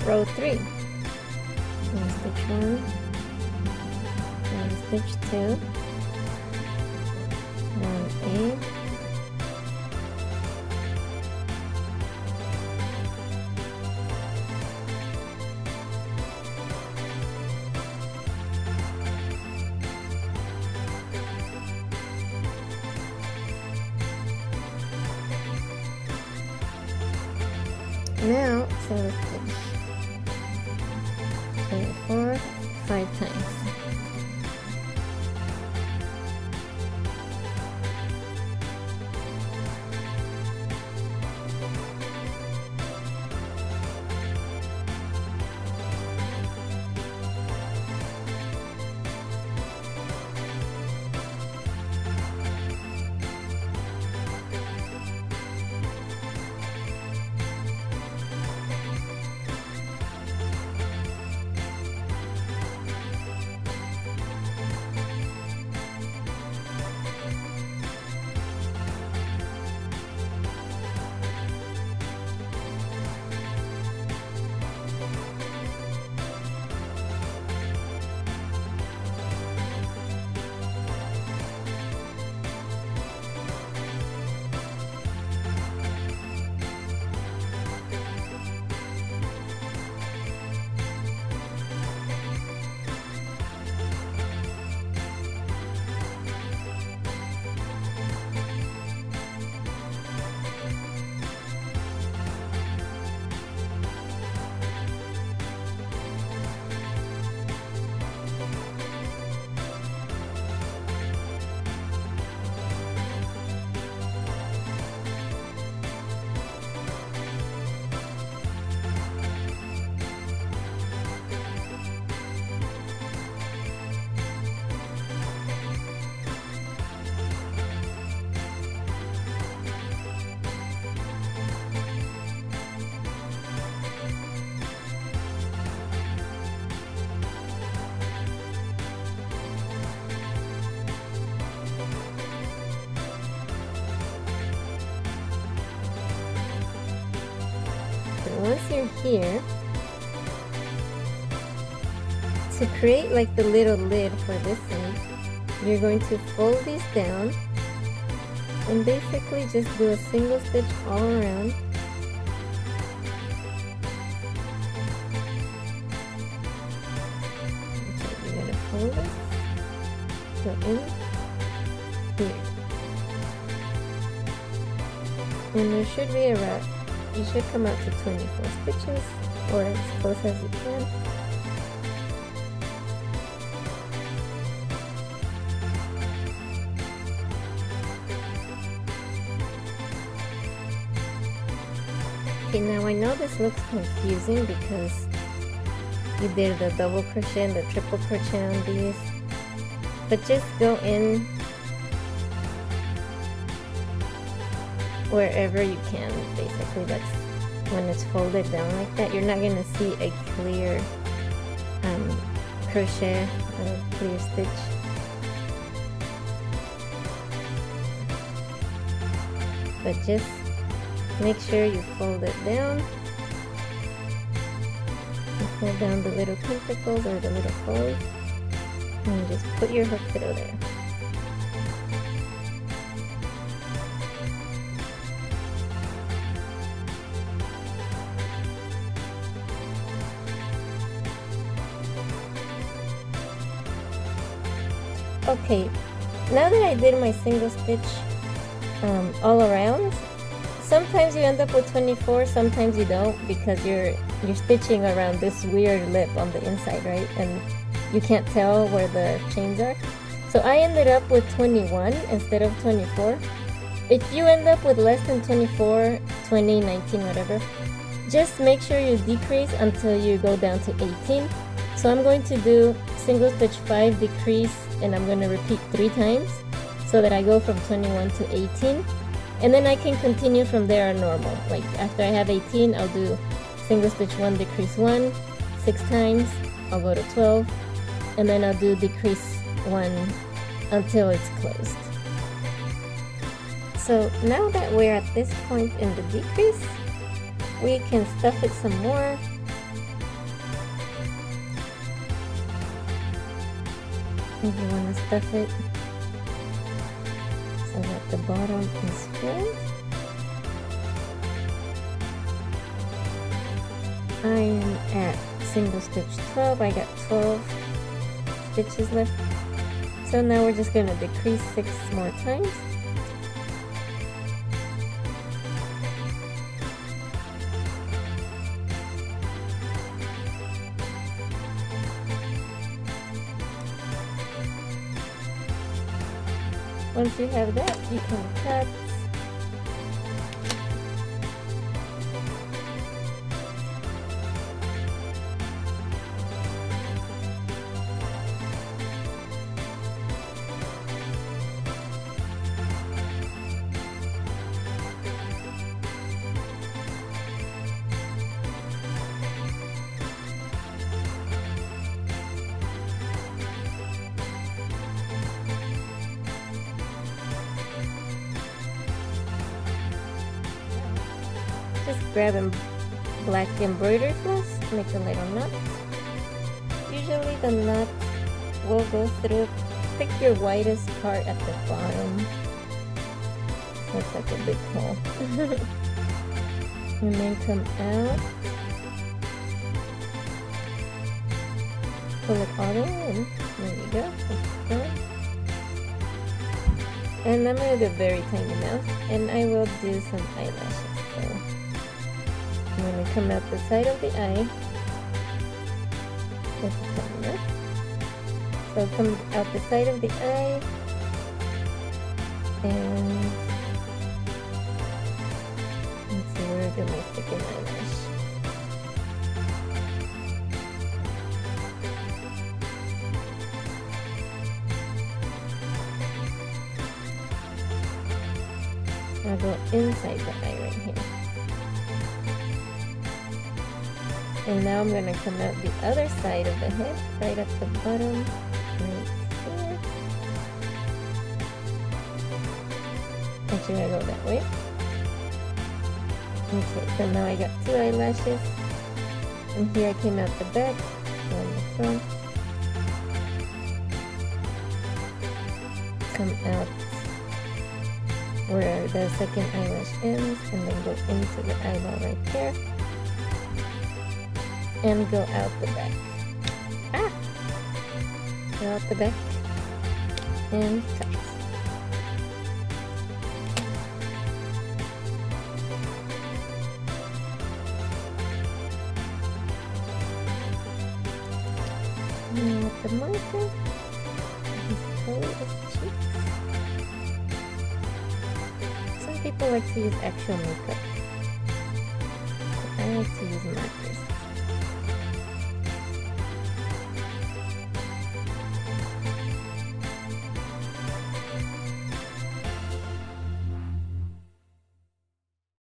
row 3. One stitch 1, one stitch 2, 1A, now single stitch 24 5 times. Once you're here, to create like the little lid for this side, you're going to fold these down and basically just do a single stitch all around. Okay, you're gonna fold this, go in here, and there should be a you should come out to 24 stitches, or as close as you can. Okay, now I know this looks confusing because you did the double crochet and the triple crochet on these, but just go in wherever you can. Basically, that's when it's folded down like that, you're not going to see a clear crochet, a clear stitch. But just make sure you fold it down. You fold down the little tentacles or the little folds, and just put your hook through there. Okay, now that I did my single stitch all around, sometimes you end up with 24, sometimes you don't, because you're stitching around this weird lip on the inside, right? And you can't tell where the chains are. So I ended up with 21 instead of 24. If you end up with less than 24, 20, 19, whatever, just make sure you decrease until you go down to 18. So I'm going to do single stitch 5, decrease, and I'm going to repeat 3 times so that I go from 21 to 18. And then I can continue from there normal. Like after I have 18, I'll do single stitch 1, decrease 1, 6 times, I'll go to 12, and then I'll do decrease 1 until it's closed. So now that we're at this point in the decrease, we can stuff it some more. if you want to stuff it so that the bottom is full. I am at single stitch 12. I got 12 stitches left. So now we're just going to decrease 6 more times. Once you have that, you can cut. Just grab a black embroidery floss, make a little knot. Usually the knot will go through. Pick your widest part at the bottom. So it's like a big hole. And then come out. Pull it all the way in. There you go. And I'm going to do a very tiny mouth. And I will do some eyelashes. So I'm going to come out the side of the eye. So come out the side of the eye. And let's see, where do I stick an eyelash? I'll go inside the eye right here. And now I'm going to come out the other side of the head, right at the bottom, right here. Actually, I go that way. Okay, so now I got 2 eyelashes. And here I came out the back and the front. Come out where the second eyelash ends, and then go into the eyeball right there. And go out the back. Go out the back and cut. Now with the marker, just color his cheeks. Some people like to use actual makeup. I like to use markers.